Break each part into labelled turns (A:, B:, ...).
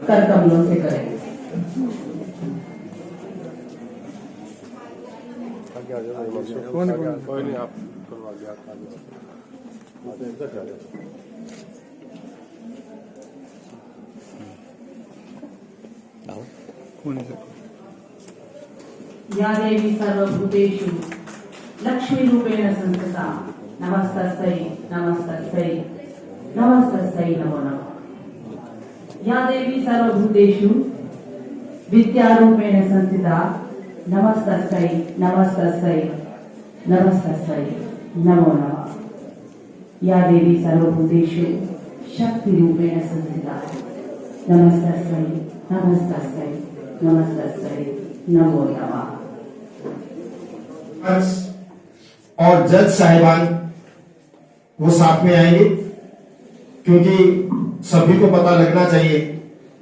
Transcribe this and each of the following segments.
A: कर कमलों से करें।
B: कोई नहीं, आप
A: या देवी सर्वभूतेषु लक्ष्मी रूपेण संस्थिता नमस्तस्यै नमस्तस्यै नमस्तस्यै नमो नमः। या देवी सर्वभूतेषु विद्यारूपेण संस्थिता नमस्तस्यै नमस्तस्यै नमस्तस्यै नमो नमः। या देवी सर्वभूतेषु शक्ति रूपेण संस्थिता नमस्तस्यै नमस्तस्यै नमस्तस्यै नमो नमः।
C: और जज साहिबान वो साथ में आएंगे, क्योंकि सभी को पता लगना चाहिए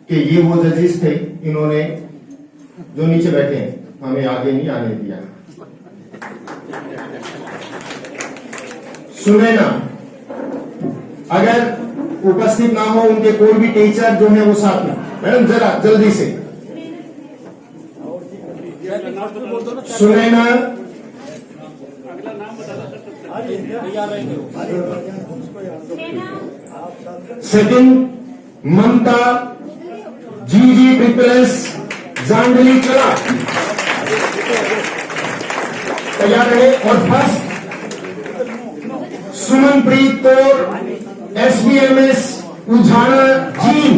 C: कि ये वो जजेस थे, इन्होंने जो नीचे बैठे हैं हमें आगे नहीं आने दिया। सुने ना, अगर उपस्थित ना हो उनके कोई भी टीचर जो है वो साथ में, मैडम जरा जल्दी से सुने ना। सेकंड ममता जीजी ट्रिपल्स जांगली कला तैयार रहे। और फर्स्ट सुमनप्रीत कौर एसबीएमएस उझाना जीन।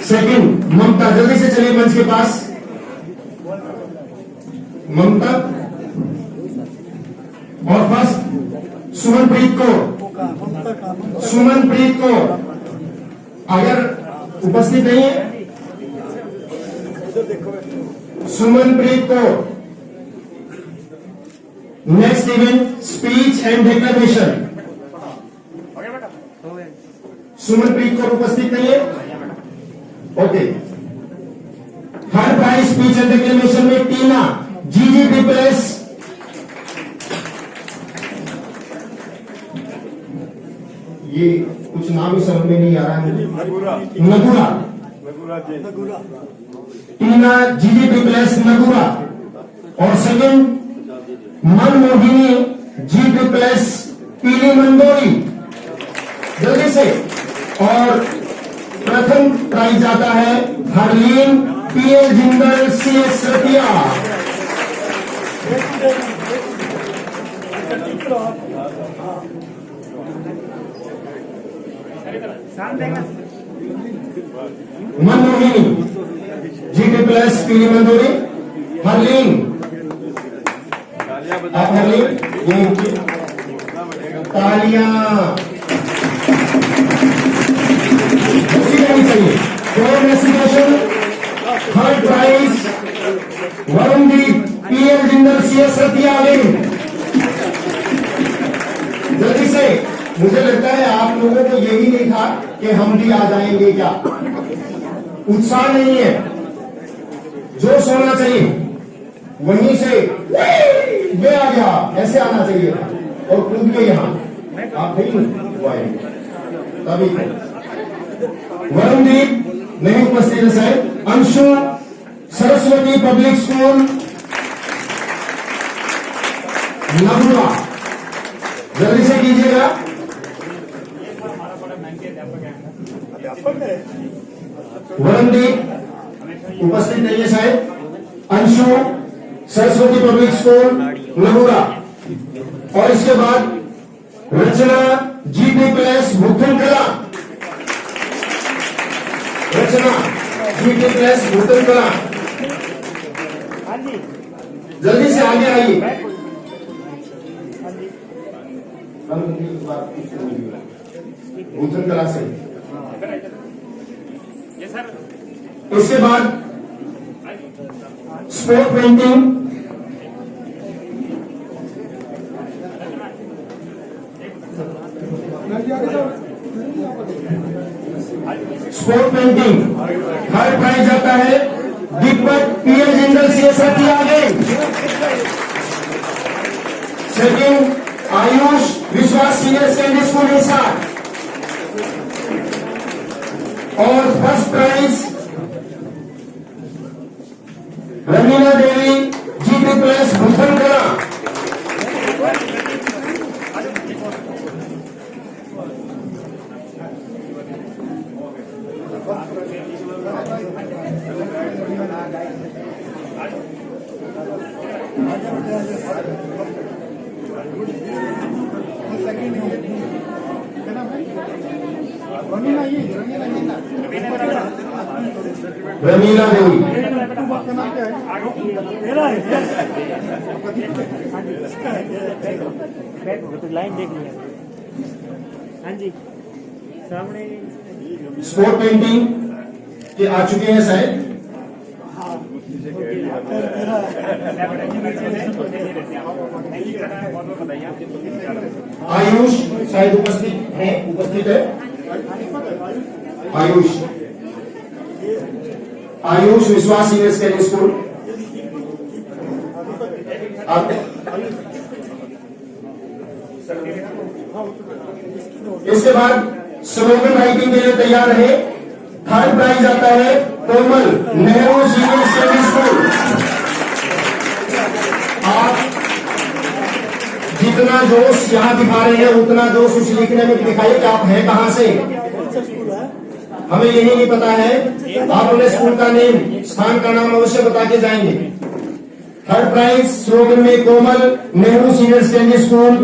C: सेकंड ममता, जल्दी से चलिए मंच के पास। ममता और फर्स्ट सुमनप्रीत कौर। सुमनप्रीत कौर अगर उपस्थित नहीं है, Sumanpreet Kaur. Next event speech and declaration. Sumanpreet Kaur उपस्थित नहीं है, ओके। हर प्राइज स्पीच एंड डिक्लेरेशन में टीना जीजी ट्रिपल्स ये कुछ नाम ही समझ में नहीं आ रहा है मुझे। नगुरा टीना जीजी ट्रिपल्स नगुरा। और सेकंड मनमोहिनी जी ट्रिपल्स पीली मंदोरी, जल्दी से। और प्रथम प्राइज जाता है हरलीन पीएल जिंदल सीएस रतिया। मनमोहिनी जी ट्रिपल्स पीली मंदोरी। हरलीन, आप हरलीन ये तालियां चाहिए। Third prize Varundeep PL Jindal CS Ratia. जल्दी से, मुझे लगता है आप लोगों को यही नहीं था कि हम भी आ जाएंगे क्या। उत्साह नहीं है, जोश होना चाहिए। वहीं से ये आ गया, ऐसे आना चाहिए और कूद के यहां आप नहीं आएंगे तभी। वरुणदीप नहीं उपस्थित है। अंशु सरस्वती पब्लिक स्कूल नगुरा, जल्दी से कीजिएगा। वरुणदीप उपस्थित नहीं है शायद। Anshu Saraswati public school Nagura. और इसके बाद रचना जी ट्रिपल्स भूतन कला। रचना जी ट्रिपल्स भूतन कला, जल्दी से आगे आइए। भूतन कला से। इसके बाद sport painting sport painting third prize आता है Deepak PL Jindal CS Ratia. Second Ayush Vishwas senior secondary school Hisar. और first prize Ramila Devi GP+ Budhanpura. Ramila Devi
B: line देख लिया। हाँ जी, सामने
C: स्पोर्ट पेंटिंग के आ चुके हैं शायद। आयुष शायद उपस्थित है। Ayush Vishwas senior secondary school. इसके बाद स्लोगन राइटिंग के लिए तैयार रहे। थर्ड प्राइज आता है कोमल नेहरू सीनियर सेकेंडरी स्कूल। आप जितना जोश यहां दिखा रहे हैं उतना जोश उस लिखने में दिखाइए कि आप हैं कहां से। हमें यही नहीं पता है। आप अपने स्कूल का नेम, स्थान का नाम अवश्य बता के जाएंगे। थर्ड प्राइज स्लोगन में कोमल नेहरू सीनियर सेकेंडरी स्कूल।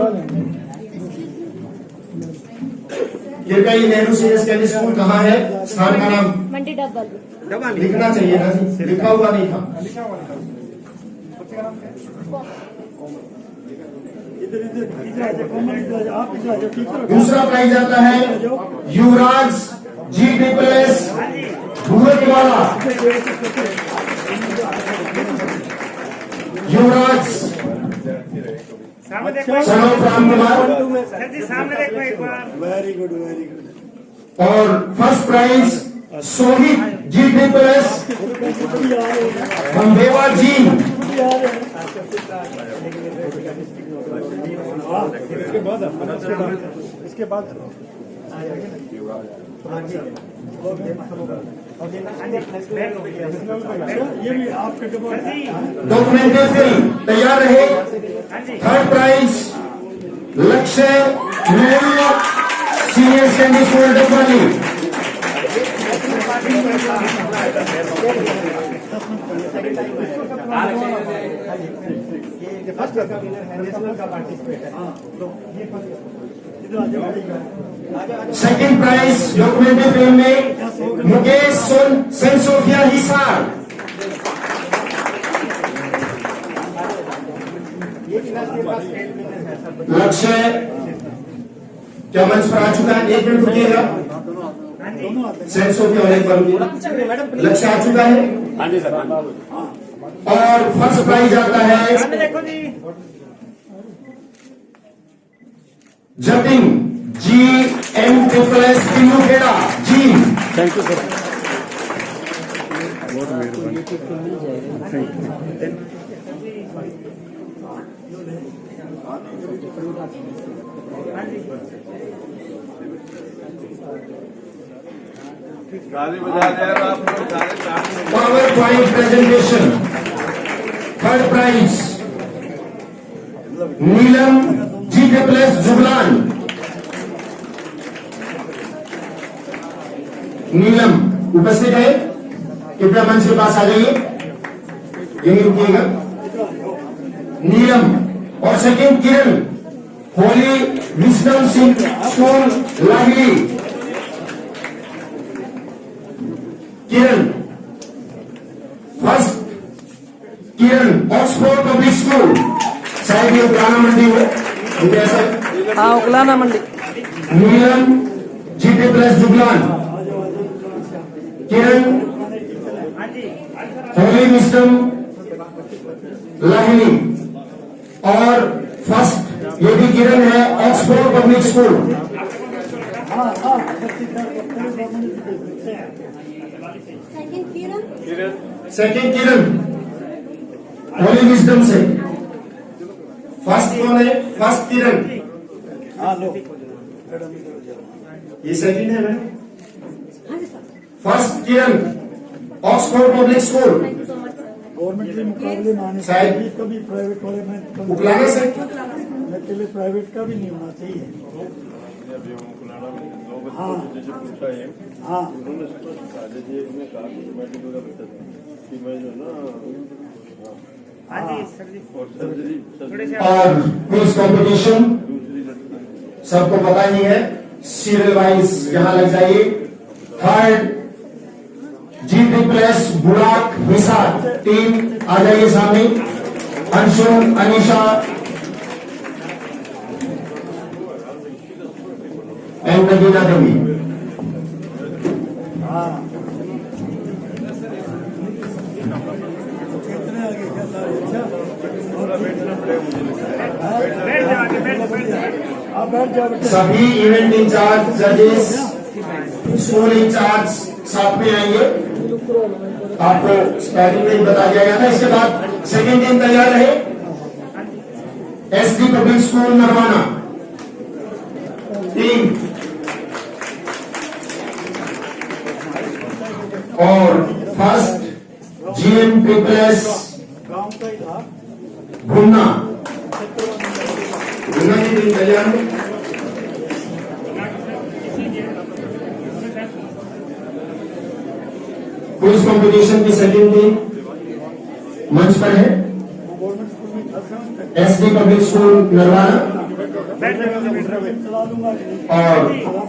C: कृपया ये नेहरू सीनियर सेकेंडरी स्कूल कहाँ है, स्थान का नाम
D: मंडी डबल
C: लिखना चाहिए ना जी, लिखा हुआ नहीं था। दूसरा प्राइज आता है Yuvraj GP+ Bhuratwala. Yuvraj son of Ram Kumar.
B: सामने देखो एक बार।
E: Very good very good.
C: और first prize Sohit GP+ Bambewa ji.
E: इसके बाद ये भी आपके
C: डॉक्यूमेंट्री फिल्म तैयार रहे। Third prize Lakshya Nehru senior secondary school Dabwali. Second prize documentary film में मुकेश सेंट सोफिया हिसार। लक्ष्य क्या मंच पर आ चुका है? 1 मिनट रुकिएगा। सेंट सोफिया और एक बार रुकिए। लक्ष्य आ चुका है।
B: हाँ जी सर।
C: और फर्स्ट प्राइज आता है
B: देखो जी,
C: Jatin GM++ Tilukheda ji.
E: Thank you sir.
C: Power point presentation. Third prize Neelam GP+ Juglan. Neelam उपस्थित है, कृपया मंच के पास आ जाइए, यही रुकिएगा। नीलम और सेकेंड किरण होली विजडम स्कूल लाहिली। किरण फर्स्ट, किरण ऑक्सफोर्ड पब्लिक स्कूल, शायद ये पुराना मंडी हो ऐसा।
F: हाँ उकलाना मंडी।
C: नीलम GP+ जुगलान, किरण होली विजडम लाहिली। और फर्स्ट ये भी किरण है ऑक्सफोर्ड पब्लिक स्कूल। सेकेंड किरण होली विजडम से। फर्स्ट कौन है? फर्स्ट किरण
E: हाँ लो मैडम इधर जाओ।
C: ये सेकंड है मैडम। फर्स्ट किरण ऑक्सफोर्ड पब्लिक स्कूल
E: गवर्नमेंट के मुकाबले में आने
C: शायद
E: चाहिए, कभी प्राइवेट वाले में कभी
C: उकलाना से
E: अकेले प्राइवेट का भी नहीं होना चाहिए। हाँ हाँ
B: हाँ जी सर जी थोड़े से
C: और क्विज कंपटीशन सबको पता ही है, सीरियल वाइज यहाँ लग जाइए। थर्ड जीपी प्लस बुराक हिसार टीम आ जाइए सामने। अंशु, अनिशा एंड नगीना देवी।
E: कितने आगे क्या सारे अच्छा
B: बैठ जाओ आगे, बैठ जाओ।
E: आप बैठ जाओ बेटा।
C: सभी इवेंट इंचार्ज, जजेस, स्कूल इंचार्ज साथ में आएंगे। आपको स्टार्टिंग में ही बता दिया गया था। इसके बाद सेकेंड टीम तैयार रहे। SD public school Narwana team और फर्स्ट जीएम पीपल्स
E: गांव का ही था।
C: भुन्ना भुन्ना की टीम तैयार है। क्विज कंपटीशन की सेकंड टीम मंच पर है।
E: गवर्नमेंट स्कूल में था।
C: एसडी पब्लिक स्कूल नरवाना
E: चला दूंगा।
C: और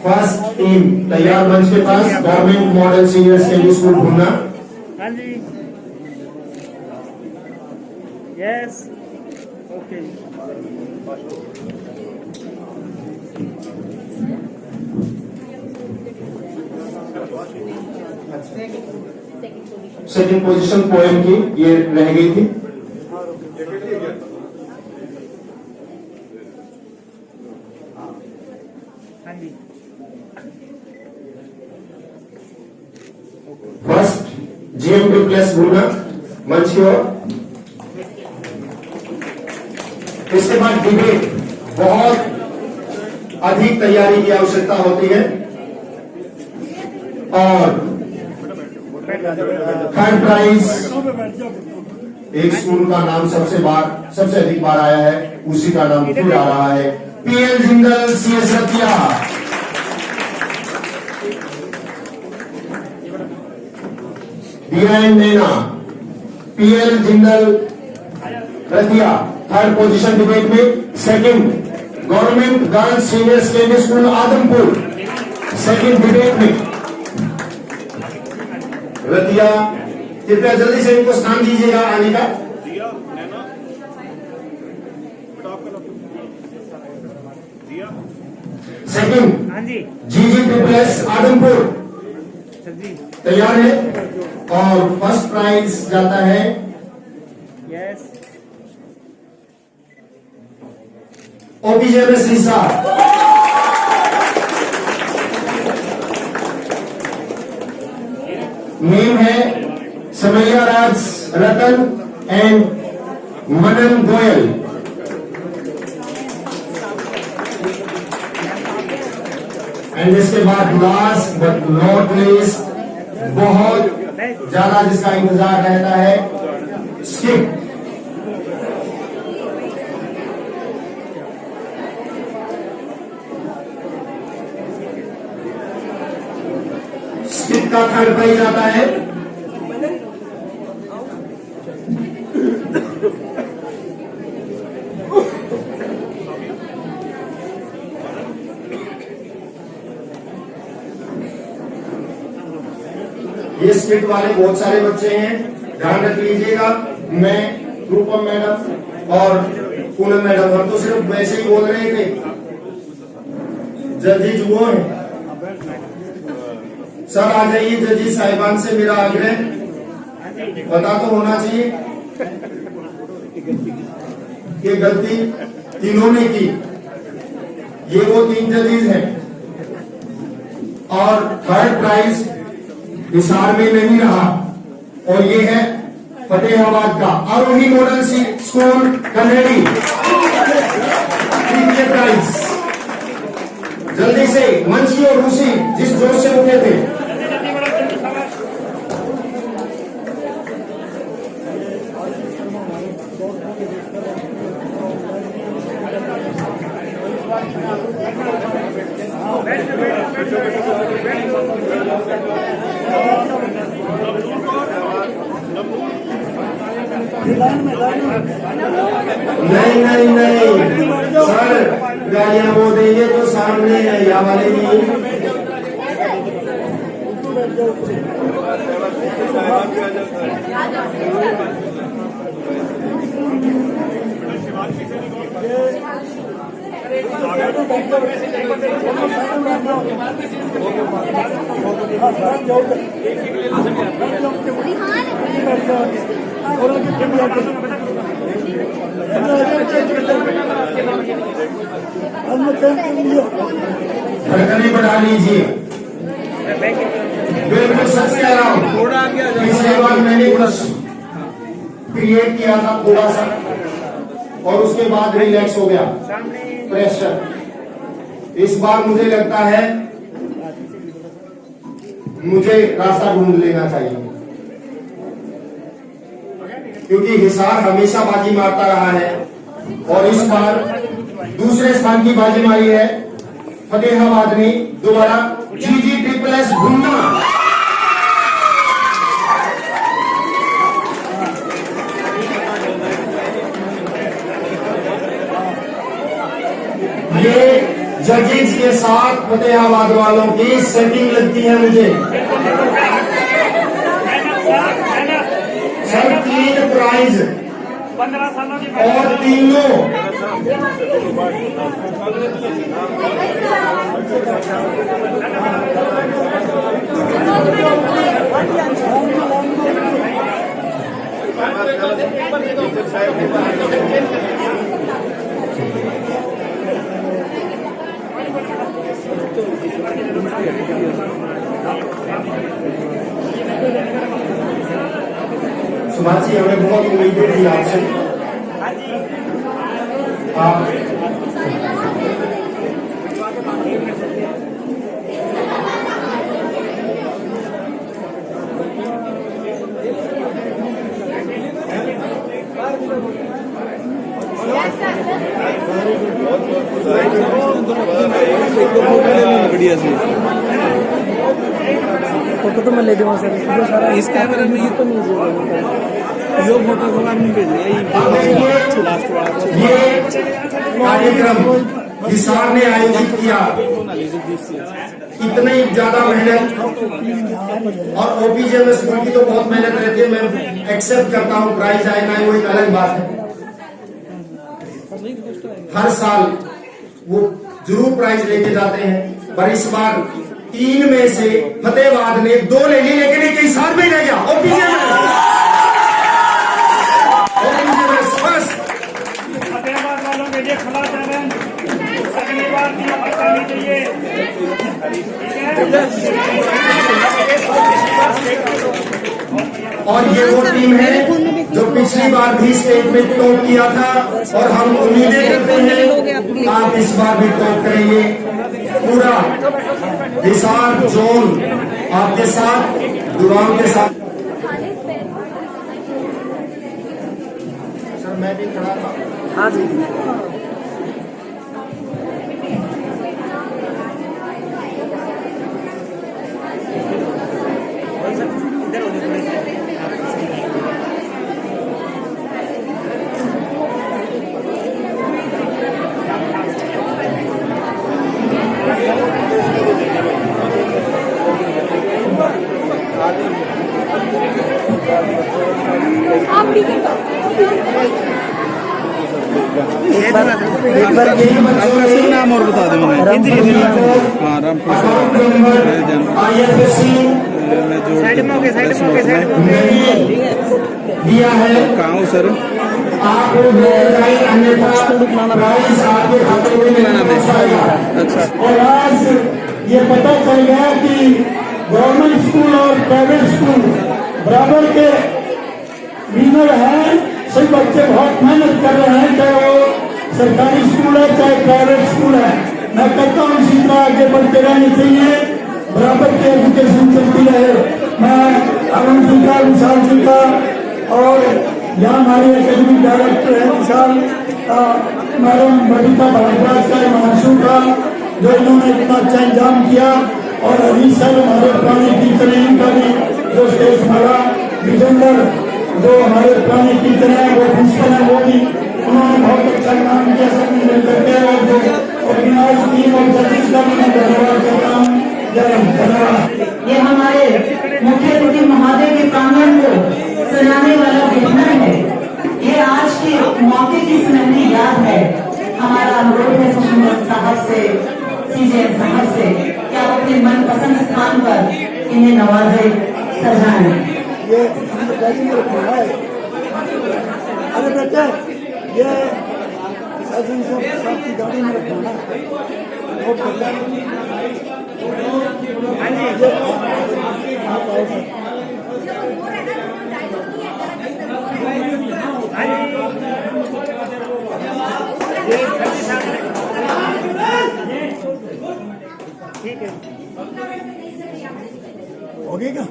C: फर्स्ट टीम तैयार मंच के पास government model senior secondary school Bhunna.
B: हाँ जी yes okay
C: second position poem की ये रह गई थी।
B: हाँ जी
C: फर्स्ट जीएम पीपल्स भुन्ना मंच की ओर। इसके बाद डिबेट, बहुत अधिक तैयारी की आवश्यकता होती है। और थर्ड प्राइज
E: बैठ जाओ।
C: एक स्कूल का नाम सबसे अधिक बार आया है, उसी का नाम फिर आ रहा है। PL Jindal CS Ratia. DIN Naina PL Jindal Ratia third position debate में। Second government girls senior secondary school Adampur second debate में रतिया। कृपया जल्दी से इनको स्थान दीजिएगा आने का। सेकंड
B: हाँ जी
C: जीजी पीपल्स आदमपुर
B: सर जी
C: तैयार है। और फर्स्ट प्राइज जाता है
B: यस
C: ओपीजेएमएस हिसार। नेम है समैया राज रतन एंड मनन गोयल। एंड इसके बाद लास्ट बट नॉट लीस्ट, बहुत ज्यादा जिसका इंतजार रहता है, स्किप। स्किप का थर्ड प्राइज आता है ये स्किट वाले बहुत सारे बच्चे हैं, ध्यान रख लीजिएगा। मैं रूपम मैडम और पूनम मैडम हम तो सिर्फ वैसे ही बोल रहे थे, जजेज वो हैं। सर आ जाइए जजेज साहिबान से मेरा आग्रह, पता तो होना चाहिए कि गलती तीनों ने की। ये वो 3 जजेज हैं और थर्ड प्राइज हिसार में नहीं रहा, और ये है फतेहाबाद का आरोही मॉडल स्कूल कनेडी। प्राइज जल्दी से मंची और रूसी जिस जोश से उठे थे। नहीं सर, गालियां वो देंगे तो सामने है या वाले नहीं। धड़कने बढ़ा लीजिए। बिल्कुल सच कह रहा हूँ। पिछली बार मैंने कुछ क्रिएट किया था थोड़ा सा और उसके बाद रिलैक्स हो गया प्रेशर। इस बार मुझे लगता है मुझे रास्ता ढूंढ लेना चाहिए, क्योंकि हिसार हमेशा बाजी मारता रहा है और इस बार दूसरे स्थान की बाजी मारी है फतेहाबाद ने दोबारा GG ट्रिपल एस भुन्ना। ये जजेस के साथ फतेहाबाद वालों की सेटिंग लगती है मुझे। सर 3 प्राइज
B: 15 सालों की
C: और तीनों सुभाष जी, हमें बहुत उम्मीदें थी आपसे। आप
D: फोटो तो मैं ले दूंगा सर, इस कैमरे में ये तो नहीं यो फोटो को आपने भेज दिया।
C: ये कार्यक्रम हिसार ने आयोजित किया, इतनी ज्यादा मेहनत और ओपीजे में स्कूल की तो बहुत मेहनत रहती है। मैं एक्सेप्ट करता हूँ, प्राइज आए ना वो एक अलग बात है। हर साल वो जरूर प्राइज लेके जाते हैं, पर इस बार 3 में से फतेहाबाद ने 2 ले ली, लेकिन एक हिसार में रह गया ओपीजे में।
B: फतेहाबाद वालों के लिए खुला चैलेंज, अगली बार दिया बतानी चाहिए।
C: और ये वो टीम है जो पिछली बार भी स्टेट में टॉप किया था और हम उम्मीदें करते हैं आप इस बार भी टॉप करेंगे। पूरा हिसार जोन आपके साथ, दुआओं के साथ। सर मैं भी खड़ा था।
D: हाँ जी, एक बार
C: ये
F: नाम और बता दें मैंने। हाँ,
C: दिया है।
F: कहाँ हूँ सर?
C: आप
F: अच्छा,
C: और आज ये पता चल गया कि गवर्नमेंट स्कूल और प्राइवेट स्कूल बराबर के विनर हैं। सभी बच्चे बहुत मेहनत कर रहे हैं, चाहे वो सरकारी स्कूल है चाहे प्राइवेट स्कूल है।
E: मैं कहता हूँ इसी तरह आगे बढ़ते रहनी चाहिए, बराबर की एजुकेशन चलती रहे। मैं अरुण जी का, विशाल जी का और यहाँ हमारे एकेडमिक डायरेक्टर है विशाल, मैडम बबीता भारद्वाज का, हिमांशु का, जो इन्होंने इतना अच्छा इंतजाम किया, और हरीश सर हमारे पुराने टीचर हैं, इनका भी जो स्टेज हमारा विजेंद्र जो हमारे पुराने टीचर हैं, वो प्रिंसिपल हैं, वो भी उन्होंने बहुत अच्छा काम किया, सब मिल करके, और जो ऑर्गेनाइज टीम और जजेस का भी मैं धन्यवाद करता हूँ। धन्यवाद।
A: ये हमारे मुख्य अतिथि महोदय के प्रांगण को सजाने वाला घटना है। ये आज के मौके की सुनहरी याद है। हमारा अनुरोध है सुशील साहब से, सीजेएम साहब से, कि आप अपने मनपसंद स्थान पर इन्हें नवाजे, सजाएं।
E: ये गाड़ी में रखा है। अरे बेटे, ये सजन साहब की गाड़ी में रखा है। वो आप आओ सर।
B: ठीक है,
E: हो गई क्या?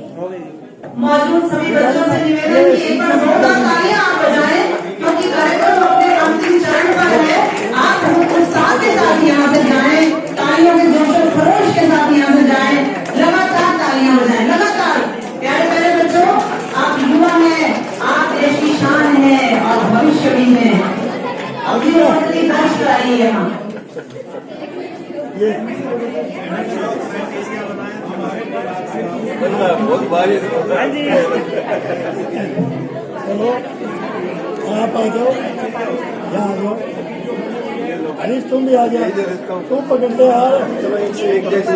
A: मौजूद सभी बच्चों से निवेदन की एक बार जोरदार तालियां आप बजाएं, क्योंकि कार्यक्रम अपने अंतिम चरण पर है। आप उत्साह के साथ यहाँ से जाएं, तालियों के जोश और खरोश के साथ यहाँ से जाएं, लगातार तालियां बजाएं, लगातार। प्यारे प्यारे बच्चों, आप युवा हैं, आप देश की शान हैं और भविष्य भी हैं। अभी अपनी दर्ज कराइए यहाँ।
B: हाँ जी,
E: चलो आप आ जाओ, यहाँ आ जाओ। हरीश तुम भी आ जाओ, तुम पकड़ते यार, एक जैसे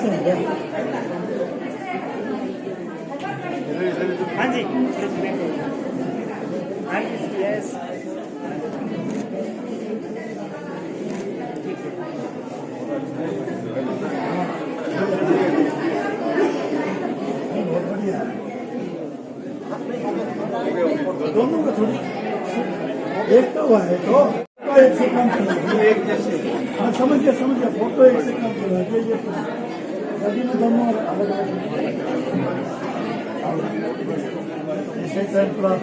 E: हैं क्या?
B: हाँ जी, हाँ जी, यस।
E: दोनों का थोड़ी एक तो हुआ है, तो एक से कम चला, एक जैसे। हाँ समझ गया, फोटो एक से कम चला, ये गाड़ी में दोनों अलग अलग। इसे टाइम पर आप